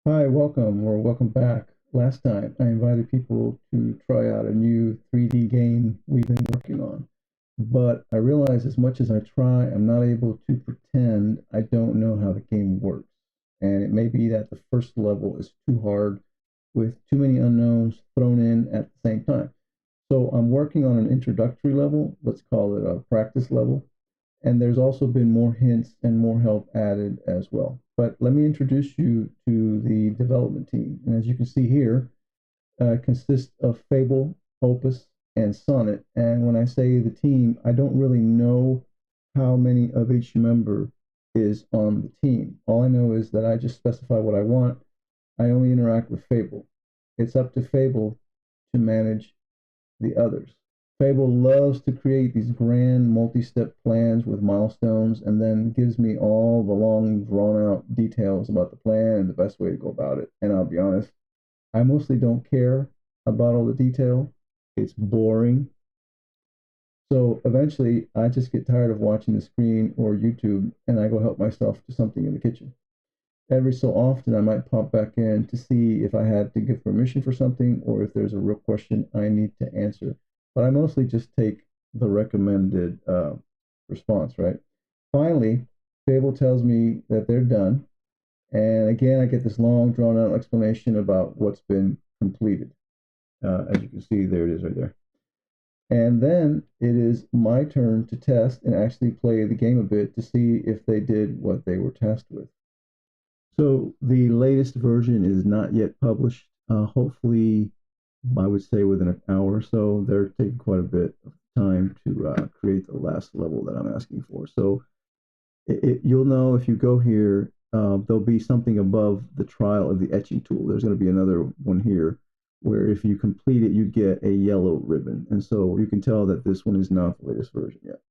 Hi, welcome or welcome back. Last time I invited people to try out a new 3D game we've been working on, but I realize as much as I try, I'm not able to pretend I don't know how the game works. And it may be that the first level is too hard with too many unknowns thrown in at the same time. So I'm working on an introductory level, let's call it a practice level, and there's also been more hints and more help added as well. But let me introduce you to the development team. And as you can see here, it consists of Fable, Opus, and Sonnet. And when I say the team, I don't really know how many of each member is on the team. All I know is that I just specify what I want. I only interact with Fable. It's up to Fable to manage the others. Fable loves to create these grand multi-step plans with milestones and then gives me all the long drawn out details about the plan and the best way to go about it. And I'll be honest, I mostly don't care about all the detail. It's boring. So eventually I just get tired of watching the screen or YouTube and I go help myself to something in the kitchen. Every so often I might pop back in to see if I had to give permission for something or if there's a real question I need to answer. But I mostly just take the recommended response, right? Finally, Fable tells me that they're done. And again, I get this long, drawn out explanation about what's been completed. As you can see, there it is right there. And then it is my turn to test and actually play the game a bit to see if they did what they were tasked with. So the latest version is not yet published. Hopefully, I would say within an hour or so. They're taking quite a bit of time to create the last level that I'm asking for. So you'll know if you go here, there'll be something above the trial of the etching tool. There's going to be another one here where if you complete it, you get a yellow ribbon. And so you can tell that this one is not the latest version yet.